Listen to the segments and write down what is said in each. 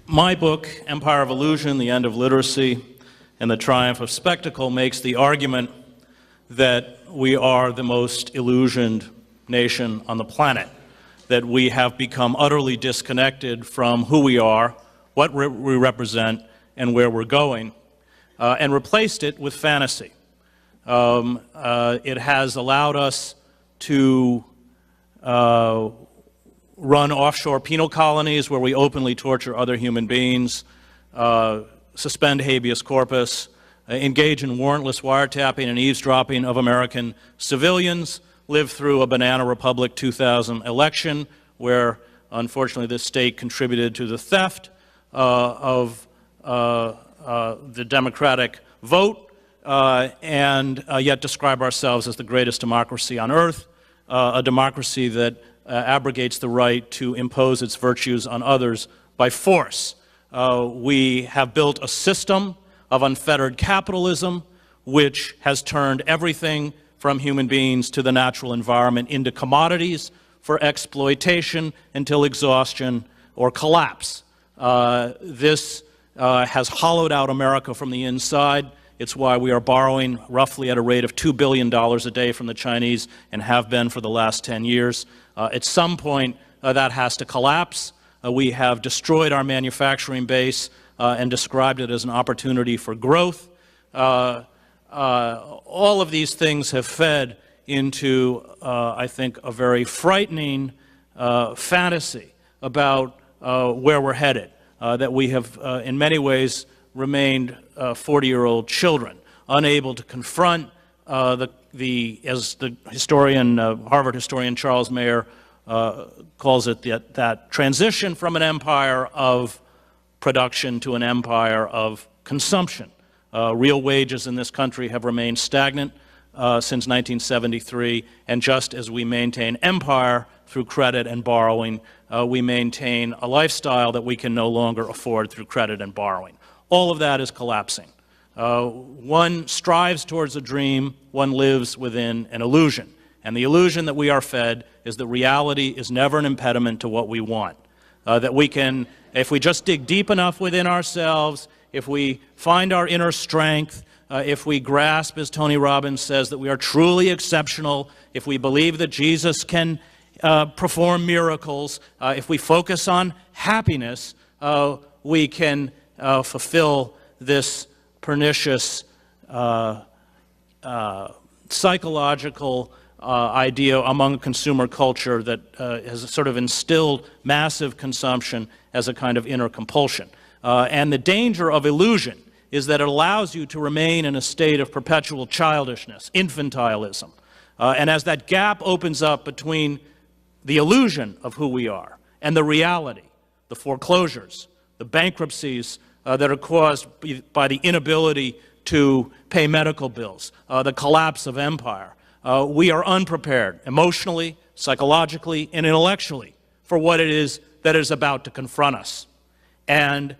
My book, Empire of Illusion, The End of Literacy and the Triumph of Spectacle, makes the argument that we are the most illusioned nation on the planet, that we have become utterly disconnected from who we are, what we represent, and where we're going, and replaced it with fantasy. It has allowed us to run offshore penal colonies where we openly torture other human beings, suspend habeas corpus, engage in warrantless wiretapping and eavesdropping of American civilians, live through a Banana Republic 2000 election where, unfortunately, this state contributed to the theft of the democratic vote, and yet describe ourselves as the greatest democracy on earth, a democracy that abrogates the right to impose its virtues on others by force. We have built a system of unfettered capitalism which has turned everything from human beings to the natural environment into commodities for exploitation until exhaustion or collapse. This has hollowed out America from the inside. It's why we are borrowing roughly at a rate of $2 billion a day from the Chinese and have been for the last 10 years. At some point, that has to collapse. We have destroyed our manufacturing base and described it as an opportunity for growth. All of these things have fed into, I think, a very frightening fantasy about where we're headed, that we have, in many ways, remained 40-year-old children, unable to confront as the historian, Harvard historian Charles Mayer calls it, that transition from an empire of production to an empire of consumption. Real wages in this country have remained stagnant since 1973, and just as we maintain empire through credit and borrowing, we maintain a lifestyle that we can no longer afford through credit and borrowing. All of that is collapsing. One strives towards a dream, one lives within an illusion. And the illusion that we are fed is that reality is never an impediment to what we want. That we can, if we just dig deep enough within ourselves, if we find our inner strength, if we grasp, as Tony Robbins says, that we are truly exceptional, if we believe that Jesus can perform miracles, if we focus on happiness, we can fulfill this pernicious psychological idea among consumer culture that has sort of instilled massive consumption as a kind of inner compulsion. And the danger of illusion is that it allows you to remain in a state of perpetual childishness, infantilism. And as that gap opens up between the illusion of who we are and the reality, the foreclosures, the bankruptcies that are caused by the inability to pay medical bills, the collapse of empire, we are unprepared emotionally, psychologically, and intellectually for what it is that is about to confront us. And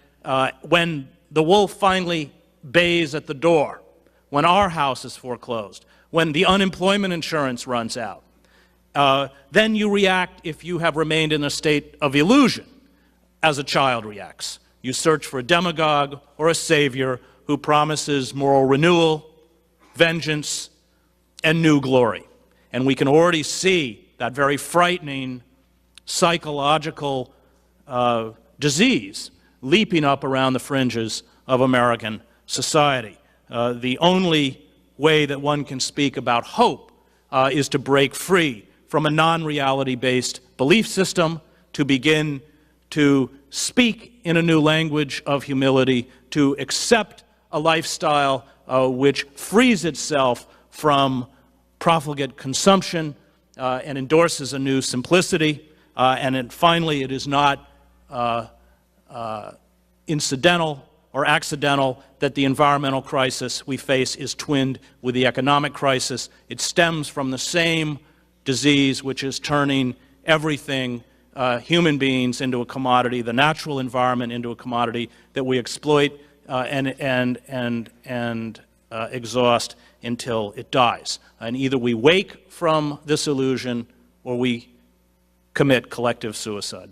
when the wolf finally bays at the door, when our house is foreclosed, when the unemployment insurance runs out, then you react if you have remained in a state of illusion, as a child reacts. You search for a demagogue or a savior who promises moral renewal, vengeance, and new glory. And we can already see that very frightening psychological disease leaping up around the fringes of American society. The only way that one can speak about hope is to break free from a non-reality-based belief system, to begin to speak in a new language of humility, to accept a lifestyle which frees itself from profligate consumption and endorses a new simplicity. And finally, it is not incidental or accidental that the environmental crisis we face is twinned with the economic crisis. It stems from the same disease which is turning everything, human beings, into a commodity, the natural environment into a commodity that we exploit and exhaust until it dies. And either we wake from this illusion or we commit collective suicide.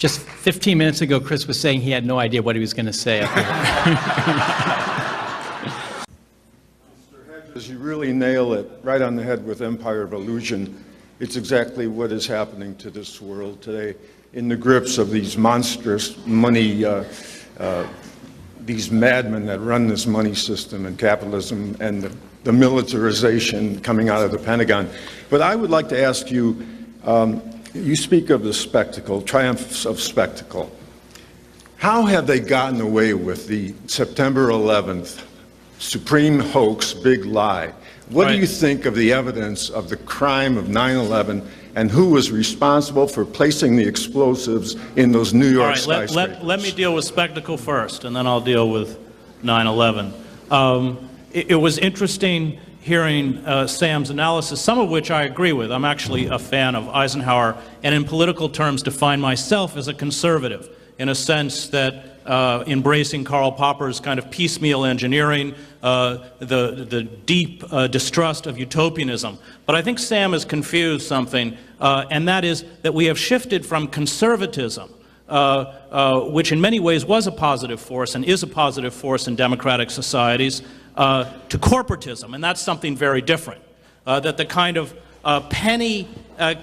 Just 15 minutes ago, Chris was saying he had no idea what he was going to say. Mr. Hedges, you really nail it right on the head with Empire of Illusion. It's exactly what is happening to this world today in the grips of these monstrous money, these madmen that run this money system and capitalism and the militarization coming out of the Pentagon. But I would like to ask you, you speak of the spectacle, triumphs of spectacle. How have they gotten away with the September 11th supreme hoax, big lie? What do you think of the evidence of the crime of 9/11 and who was responsible for placing the explosives in those New York skyscrapers? Let me deal with spectacle first, and then I'll deal with 9/11. It was interesting hearing Sam's analysis, some of which I agree with. I'm actually a fan of Eisenhower, and in political terms define myself as a conservative, in a sense that embracing Karl Popper's kind of piecemeal engineering, the deep distrust of utopianism. But I think Sam has confused something, and that is that we have shifted from conservatism, which in many ways was a positive force and is a positive force in democratic societies, to corporatism, and that's something very different. That the kind of penny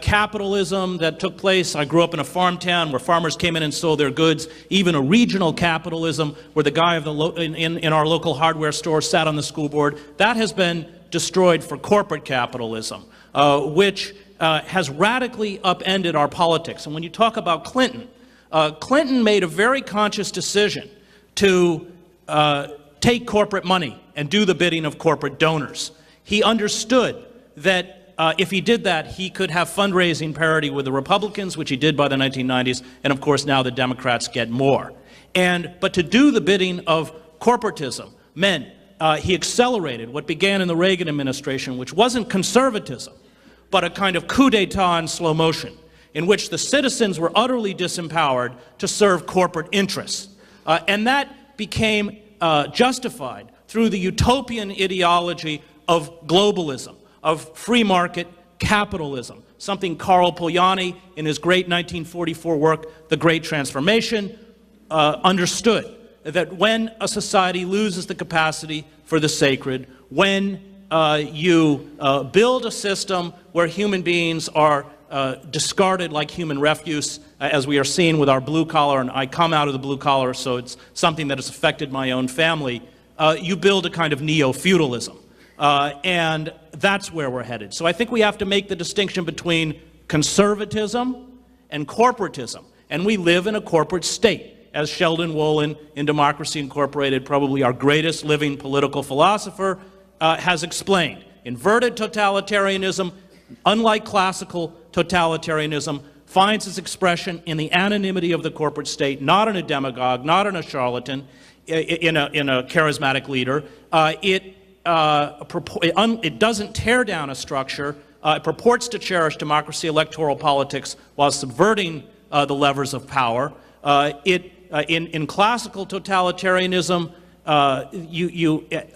capitalism that took place, I grew up in a farm town where farmers came in and sold their goods, even a regional capitalism where the guy of the in our local hardware store sat on the school board, that has been destroyed for corporate capitalism, which has radically upended our politics. And when you talk about Clinton, Clinton made a very conscious decision to take corporate money and do the bidding of corporate donors. He understood that if he did that, he could have fundraising parity with the Republicans, which he did by the 1990s, and of course now the Democrats get more. But to do the bidding of corporatism meant he accelerated what began in the Reagan administration, which wasn't conservatism, but a kind of coup d'etat in slow motion, in which the citizens were utterly disempowered to serve corporate interests. And that became justified through the utopian ideology of globalism, of free market capitalism, something Karl Polanyi in his great 1944 work, The Great Transformation, understood, that when a society loses the capacity for the sacred, when you build a system where human beings are discarded like human refuse, as we are seeing with our blue collar, and I come out of the blue collar, so it's something that has affected my own family, you build a kind of neo-feudalism. And that's where we're headed. So I think we have to make the distinction between conservatism and corporatism. And we live in a corporate state, as Sheldon Wolin in Democracy Incorporated, probably our greatest living political philosopher, has explained. Inverted totalitarianism, unlike classical totalitarianism, finds its expression in the anonymity of the corporate state, not in a demagogue, not in a charlatan, in a charismatic leader. It doesn't tear down a structure. It purports to cherish democracy, electoral politics, while subverting the levers of power. In classical totalitarianism,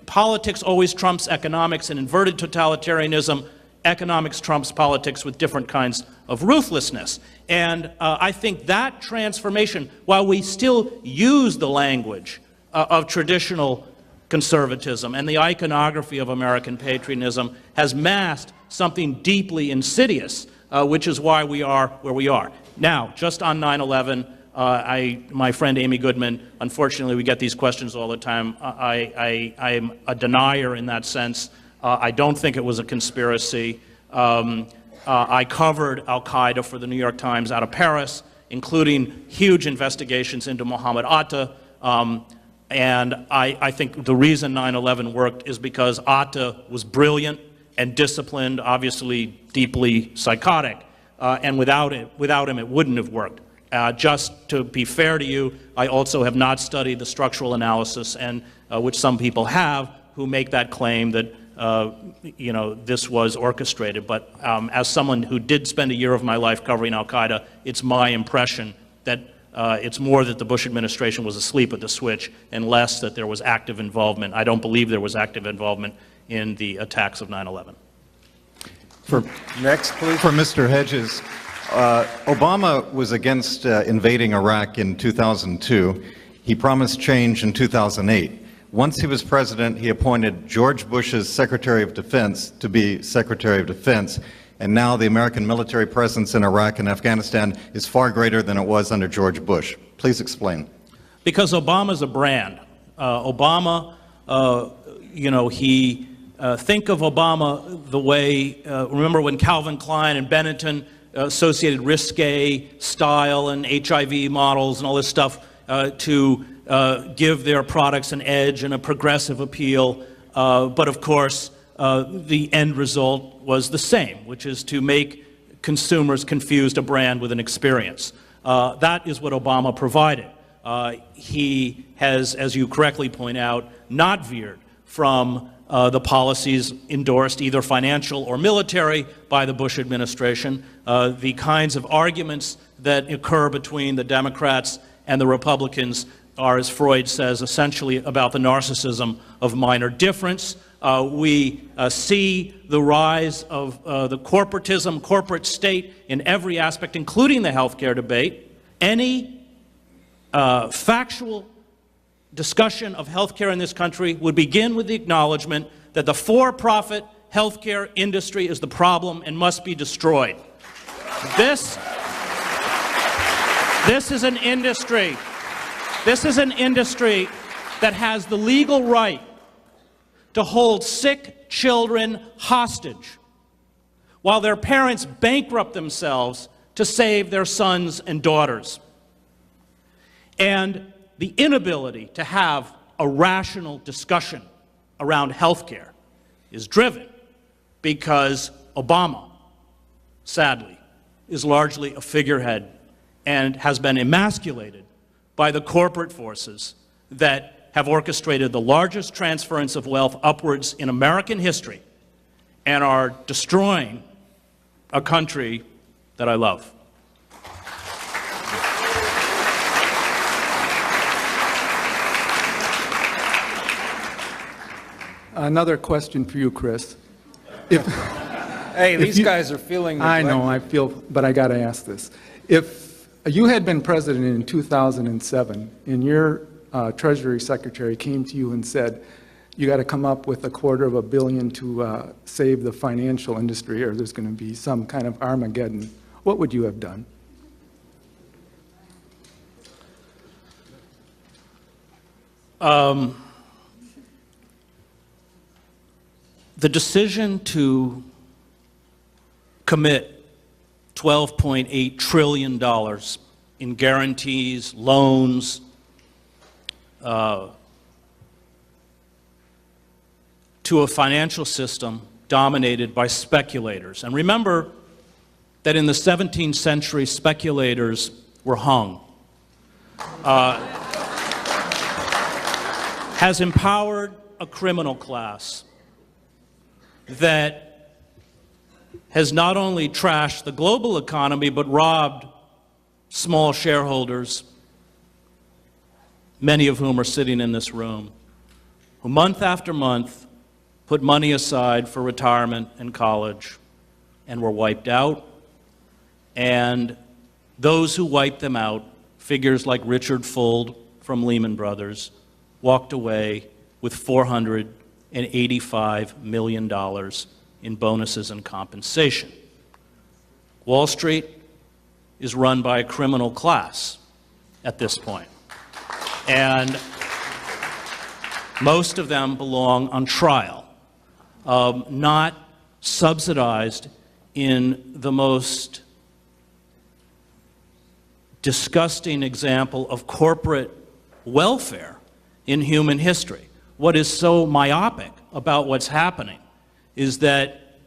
politics always trumps economics. In inverted totalitarianism, economics trumps politics with different kinds of ruthlessness. And I think that transformation, while we still use the language of traditional conservatism and the iconography of American patriotism, has masked something deeply insidious, which is why we are where we are. Now, just on 9/11, my friend Amy Goodman, unfortunately we get these questions all the time. I'm a denier in that sense. I don't think it was a conspiracy. I covered Al-Qaeda for the New York Times out of Paris, including huge investigations into Mohammed Atta. And I think the reason 9/11 worked is because Atta was brilliant and disciplined, obviously deeply psychotic. And without him, it wouldn't have worked. Just to be fair to you, I also have not studied the structural analysis, and which some people have, who make that claim that this was orchestrated. But as someone who did spend a year of my life covering Al-Qaeda, it's my impression that it's more that the Bush administration was asleep at the switch and less that there was active involvement. I don't believe there was active involvement in the attacks of 9/11. Next, please. For Mr. Hedges, Obama was against invading Iraq in 2002. He promised change in 2008. Once he was president, he appointed George Bush's Secretary of Defense to be Secretary of Defense, and now the American military presence in Iraq and Afghanistan is far greater than it was under George Bush. Please explain. Because Obama's a brand. Obama, think of Obama the way, remember when Calvin Klein and Benetton associated risque style and HIV models and all this stuff to give their products an edge and a progressive appeal. But of course, the end result was the same, which is to make consumers confuse a brand with an experience. That is what Obama provided. He has, as you correctly point out, not veered from the policies endorsed, either financial or military, by the Bush administration. The kinds of arguments that occur between the Democrats and the Republicans are, as Freud says, essentially about the narcissism of minor difference. We see the rise of the corporatism, corporate state in every aspect, including the healthcare debate. Any factual discussion of healthcare in this country would begin with the acknowledgement that the for-profit healthcare industry is the problem and must be destroyed. This is an industry. This is an industry that has the legal right to hold sick children hostage while their parents bankrupt themselves to save their sons and daughters. And the inability to have a rational discussion around health care is driven because Obama, sadly, is largely a figurehead and has been emasculated by the corporate forces that have orchestrated the largest transference of wealth upwards in American history and are destroying a country that I love. Another question for you, Chris. Hey, these guys are feeling neglected. I know, I feel, but I got to ask this. If you had been president in 2007 and your Treasury Secretary came to you and said, you got to come up with $250 million to save the financial industry, or there's going to be some kind of Armageddon, what would you have done? The decision to commit $12.8 trillion in guarantees, loans, to a financial system dominated by speculators. And remember that in the 17th century, speculators were hung. Has empowered a criminal class that has not only trashed the global economy, but robbed small shareholders, many of whom are sitting in this room, who month after month put money aside for retirement and college and were wiped out. And those who wiped them out, figures like Richard Fuld from Lehman Brothers, walked away with $485 million in bonuses and compensation. Wall Street is run by a criminal class at this point. And most of them belong on trial, not subsidized in the most disgusting example of corporate welfare in human history. What is so myopic about what's happening is that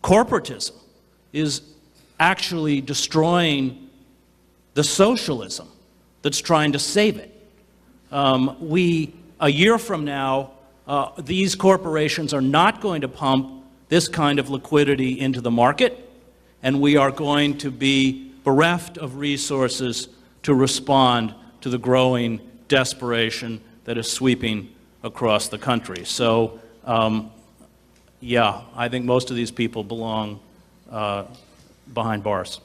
corporatism is actually destroying the socialism that's trying to save it. A year from now, these corporations are not going to pump this kind of liquidity into the market, and we are going to be bereft of resources to respond to the growing desperation that is sweeping across the country. So, yeah, I think most of these people belong behind bars.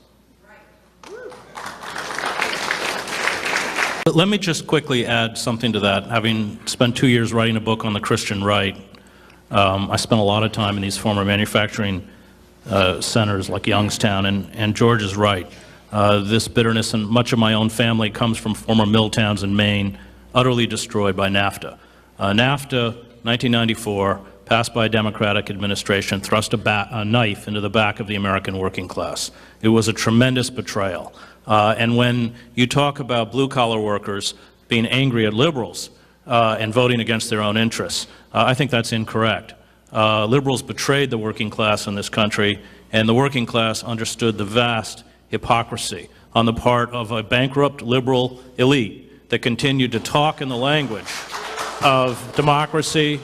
But let me just quickly add something to that. Having spent 2 years writing a book on the Christian right, I spent a lot of time in these former manufacturing centers like Youngstown, and George is right. This bitterness, and much of my own family comes from former mill towns in Maine, utterly destroyed by NAFTA. NAFTA, 1994, passed by a Democratic administration, thrust a knife into the back of the American working class. It was a tremendous betrayal. And when you talk about blue-collar workers being angry at liberals and voting against their own interests, I think that's incorrect. Liberals betrayed the working class in this country, and the working class understood the vast hypocrisy on the part of a bankrupt liberal elite that continued to talk in the language of democracy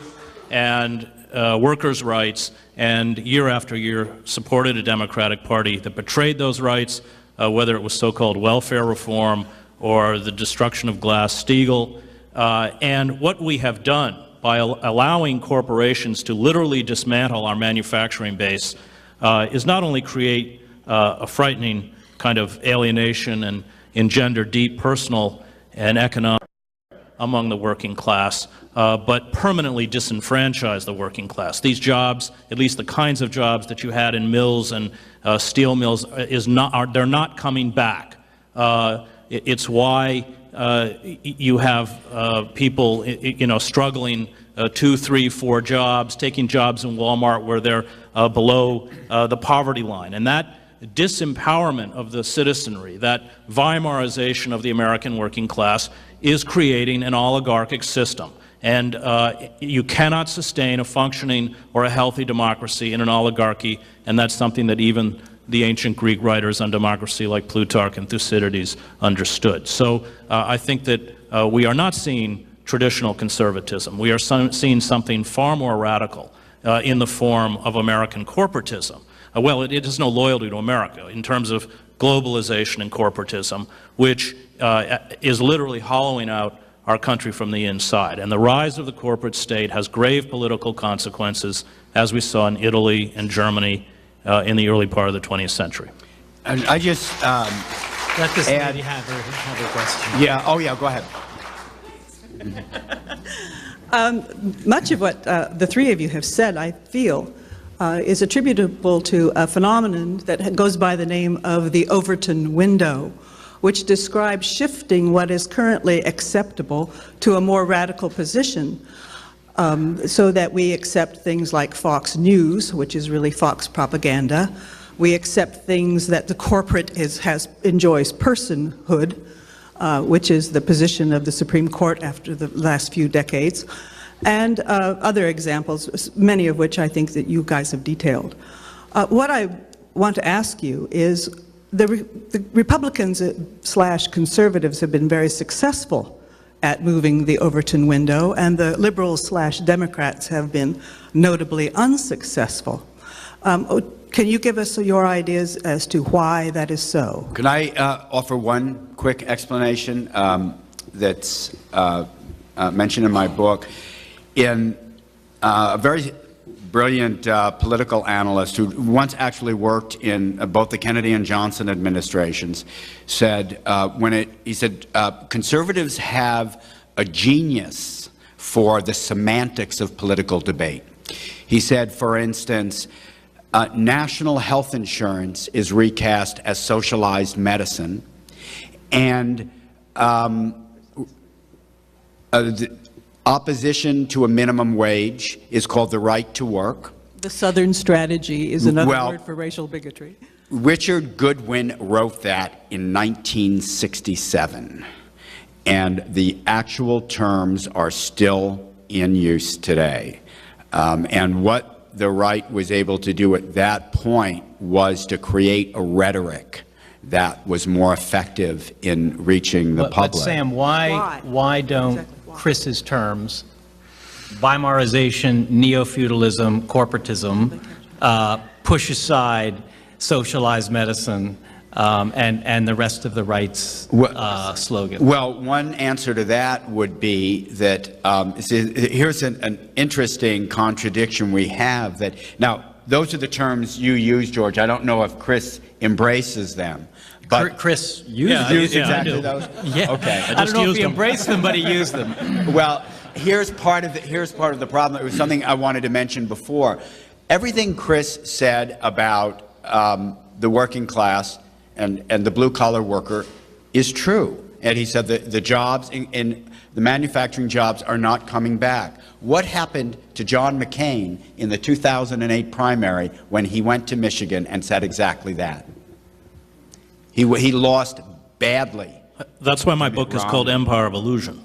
and workers' rights, and year after year supported a Democratic Party that betrayed those rights, whether it was so-called welfare reform or the destruction of Glass-Steagall. And what we have done by allowing corporations to literally dismantle our manufacturing base is not only create a frightening kind of alienation and engender deep personal and economic among the working class, but permanently disenfranchise the working class. These jobs, at least the kinds of jobs that you had in mills and steel mills, they're not coming back. It's why you have people, struggling 2, 3, 4 jobs, taking jobs in Walmart where they're below the poverty line. And that disempowerment of the citizenry, that Weimarization of the American working class, is creating an oligarchic system. And you cannot sustain a functioning or a healthy democracy in an oligarchy, and that's something that even the ancient Greek writers on democracy like Plutarch and Thucydides understood. So I think that we are not seeing traditional conservatism. We are seeing something far more radical in the form of American corporatism. Well, it has no loyalty to America in terms of globalization and corporatism, which is literally hollowing out our country from the inside. And the rise of the corporate state has grave political consequences, as we saw in Italy and Germany in the early part of the 20th century. And I just Let this lady have her question. yeah. Oh yeah. Go ahead. Much of what the three of you have said, I feel, is attributable to a phenomenon that goes by the name of the Overton window, which describes shifting what is currently acceptable to a more radical position, so that we accept things like Fox News, which is really Fox propaganda. We accept things that the corporate enjoys personhood, which is the position of the Supreme Court after the last few decades, and other examples, many of which I think that you guys have detailed. What I want to ask you is, the Republicans / conservatives have been very successful at moving the Overton window, and the liberals / Democrats have been notably unsuccessful. Can you give us your ideas as to why that is so? Can I offer one quick explanation that's mentioned in my book? In a very brilliant political analyst who once actually worked in both the Kennedy and Johnson administrations said, he said, conservatives have a genius for the semantics of political debate. He said, for instance, national health insurance is recast as socialized medicine, and opposition to a minimum wage is called the right to work. The Southern strategy is another word for racial bigotry. Richard Goodwin wrote that in 1967, and the actual terms are still in use today. And what the right was able to do at that point was to create a rhetoric that was more effective in reaching the public. But Sam, why don't Exactly. Chris's terms, Weimarization, neo-feudalism, corporatism, push aside socialized medicine, and the rest of the right's slogan? Well, one answer to that would be that here's an interesting contradiction we have. That now, those are the terms you use, George. I don't know if Chris embraces them. But Chris used Yeah, them. used I exactly do. those? Yeah. Okay. I don't know if used he them. embraced them, but he used them. Well, here's part of the problem. It was something I wanted to mention before. Everything Chris said about the working class and the blue-collar worker is true. And he said that the jobs in the manufacturing jobs are not coming back. What happened to John McCain in the 2008 primary when he went to Michigan and said exactly that? He lost badly. That's why my book is called Empire of Illusion.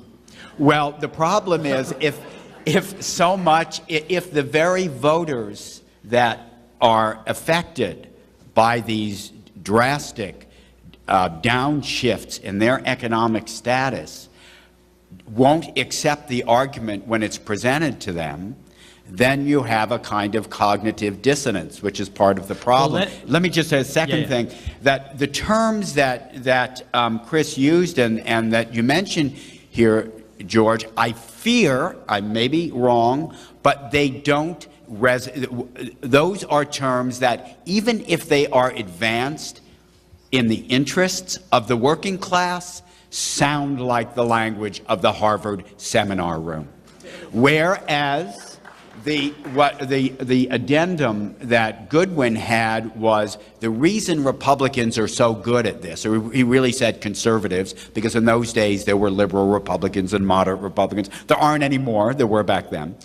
Well, the problem is if the very voters that are affected by these drastic downshifts in their economic status won't accept the argument when it's presented to them, then you have a kind of cognitive dissonance, which is part of the problem. Well, let me just say a second thing, that the terms that Chris used and that you mentioned here, George, I fear, I may be wrong, but they don't, those are terms that even if they are advanced in the interests of the working class, sound like the language of the Harvard seminar room. Whereas the addendum that Goodwin had was the reason Republicans are so good at this, or he really said conservatives, because in those days there were liberal Republicans and moderate Republicans. There aren't anymore. There were back then.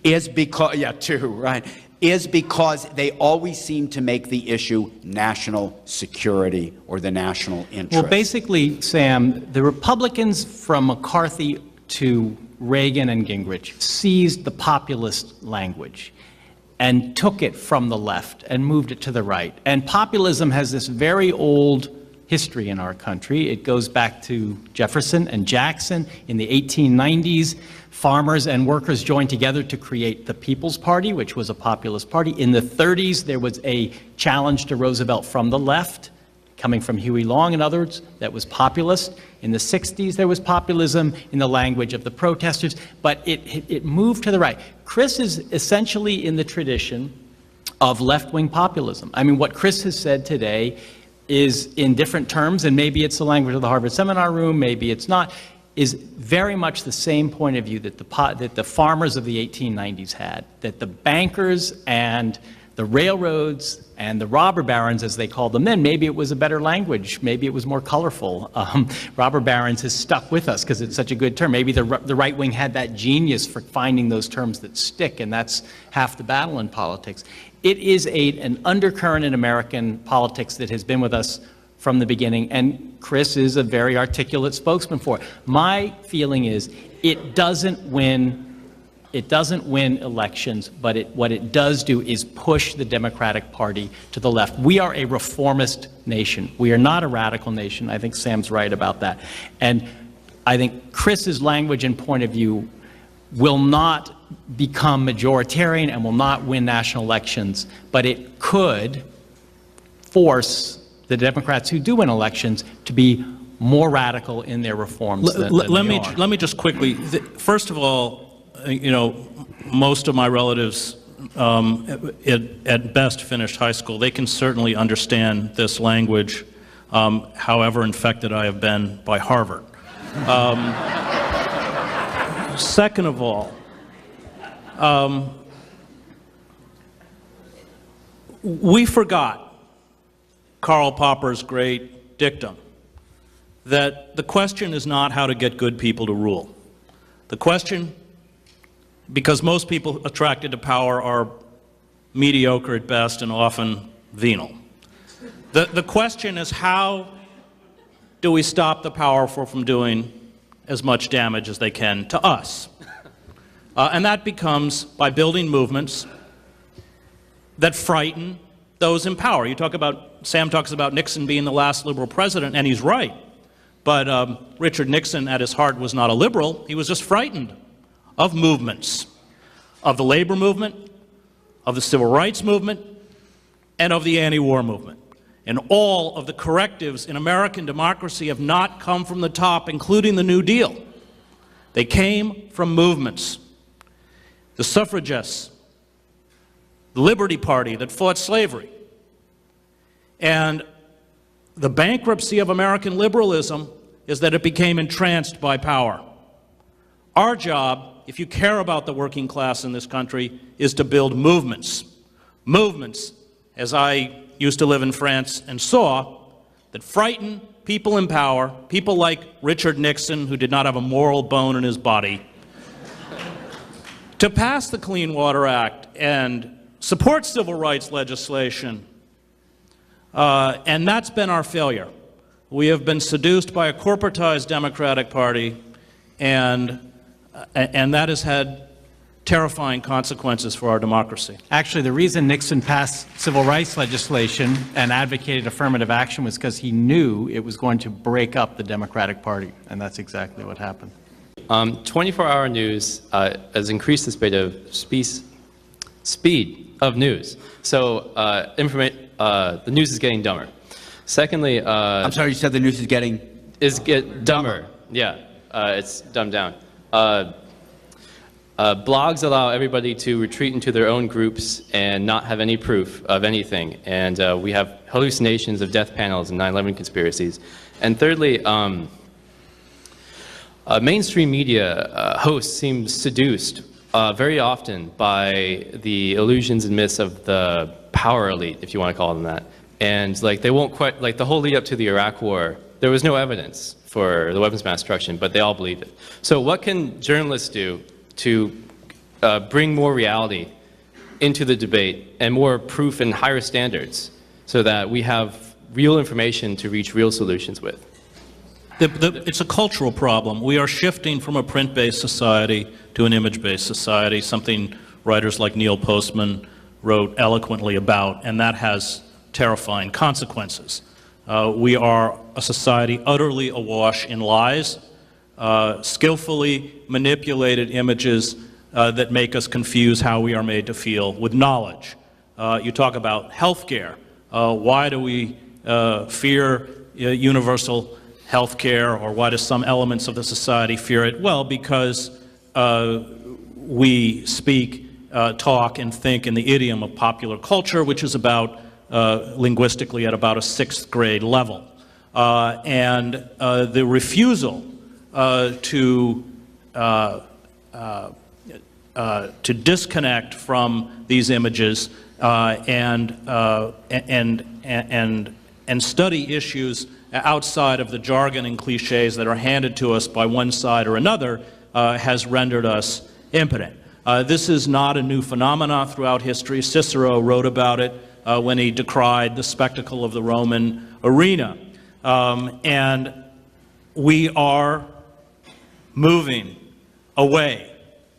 Is because, yeah, two, right, is because they always seem to make the issue national security or the national interest. Well, basically, Sam, the Republicans from McCarthy to Reagan and Gingrich seized the populist language and took it from the left and moved it to the right. And populism has this very old history in our country. It goes back to Jefferson and Jackson in the 1890s. Farmers and workers joined together to create the People's Party, which was a populist party. In the 30s, there was a challenge to Roosevelt from the left, coming from Huey Long and others, that was populist. In the 60s, there was populism in the language of the protesters, but it moved to the right. Chris is essentially in the tradition of left-wing populism. I mean, what Chris has said today is in different terms, and maybe it's the language of the Harvard seminar room, maybe it's not, is very much the same point of view that the farmers of the 1890s had, that the bankers and the railroads and the robber barons, as they called them then, maybe it was a better language, maybe it was more colorful. Robber barons has stuck with us because it's such a good term. Maybe the right wing had that genius for finding those terms that stick, and that's half the battle in politics. It is an undercurrent in American politics that has been with us from the beginning, and Chris is a very articulate spokesman for it. My feeling is it doesn't win elections, but what it does do is push the Democratic Party to the left. We are a reformist nation. We are not a radical nation. I think Sam's right about that. And I think Chris's language and point of view will not become majoritarian and will not win national elections, but it could force the Democrats who do win elections to be more radical in their reforms than they are. Let me just quickly, first of all, you know, most of my relatives at best finished high school. They can certainly understand this language, however infected I have been by Harvard. Second of all, we forgot Karl Popper's great dictum that the question is not how to get good people to rule. The question, because most people attracted to power are mediocre at best and often venal. The question is, how do we stop the powerful from doing as much damage as they can to us? And that becomes by building movements that frighten those in power. Sam talks about Nixon being the last liberal president, and he's right. But Richard Nixon, at his heart, was not a liberal. He was just frightened of movements, of the labor movement, of the civil rights movement, and of the anti-war movement. And all of the correctives in American democracy have not come from the top, including the New Deal. They came from movements. The suffragists the Liberty Party that fought slavery. And the bankruptcy of American liberalism is that it became entranced by power. Our job, if you care about the working class in this country, is to build movements. Movements, as I used to live in France and saw, that frighten people in power, people like Richard Nixon, who did not have a moral bone in his body, to pass the Clean Water Act and support civil rights legislation. And that's been our failure. We have been seduced by a corporatized Democratic Party, and that has had terrifying consequences for our democracy. Actually, the reason Nixon passed civil rights legislation and advocated affirmative action was because he knew it was going to break up the Democratic Party, and that's exactly what happened. 24-hour news has increased the speed of news. So the news is getting dumber. Secondly, I'm sorry, you said the news is getting dumber. Yeah, it's dumbed down. Blogs allow everybody to retreat into their own groups and not have any proof of anything. And we have hallucinations of death panels and 9/11 conspiracies. And thirdly, mainstream media hosts seem seduced very often by the illusions and myths of the power elite, if you want to call them that. And like they won't quite, like the whole lead up to the Iraq War, there was no evidence for the weapons mass destruction, but they all believed it. So what can journalists do to bring more reality into the debate and more proof and higher standards so that we have real information to reach real solutions with? It's a cultural problem. We are shifting from a print-based society to an image-based society, something writers like Neil Postman wrote eloquently about, and that has terrifying consequences. We are a society utterly awash in lies, skillfully manipulated images that make us confuse how we are made to feel with knowledge. You talk about healthcare. Why do we fear universal healthcare, or why do some elements of the society fear it? Well, because we speak, talk, and think in the idiom of popular culture, which is about linguistically at about a 6th grade level. And the refusal to disconnect from these images and study issues outside of the jargon and cliches that are handed to us by one side or another has rendered us impotent. This is not a new phenomenon throughout history. Cicero wrote about it when he decried the spectacle of the Roman arena. And we are moving away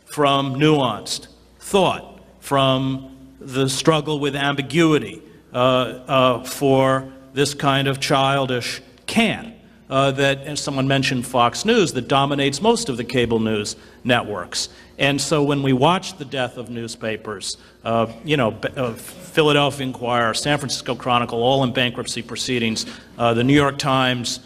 from nuanced thought, from the struggle with ambiguity for this kind of childish cant that, as someone mentioned, Fox News, that dominates most of the cable news networks. And so when we watch the death of newspapers, Philadelphia Inquirer, San Francisco Chronicle, all in bankruptcy proceedings, the New York Times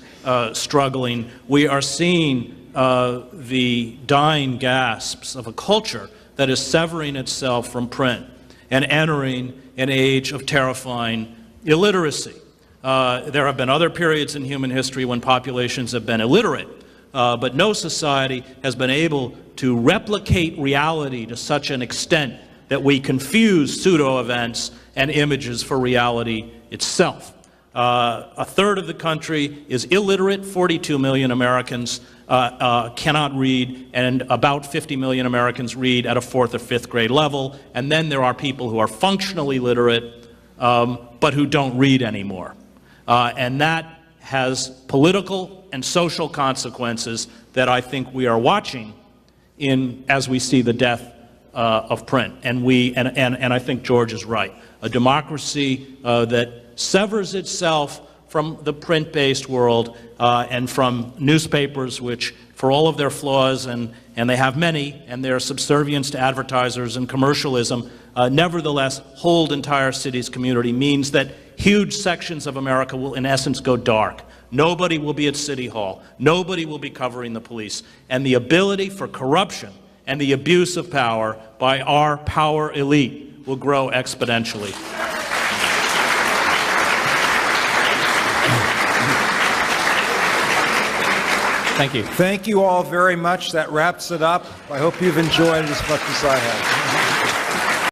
struggling, we are seeing the dying gasps of a culture that is severing itself from print and entering an age of terrifying illiteracy. There have been other periods in human history when populations have been illiterate, but no society has been able to replicate reality to such an extent that we confuse pseudo-events and images for reality itself. A third of the country is illiterate. 42 million Americans cannot read, and about 50 million Americans read at a 4th or 5th grade level. And then there are people who are functionally literate, but who don't read anymore. And that has political and social consequences that I think we are watching as we see the death of print. And I think George is right. A democracy that severs itself from the print-based world and from newspapers, which, for all of their flaws, and they have many, and their subservience to advertisers and commercialism, nevertheless hold entire cities' community, means that huge sections of America will, in essence, go dark. Nobody will be at City Hall. Nobody will be covering the police. And the ability for corruption and the abuse of power by our power elite will grow exponentially. Thank you. Thank you all very much. That wraps it up. I hope you've enjoyed it as much as I have.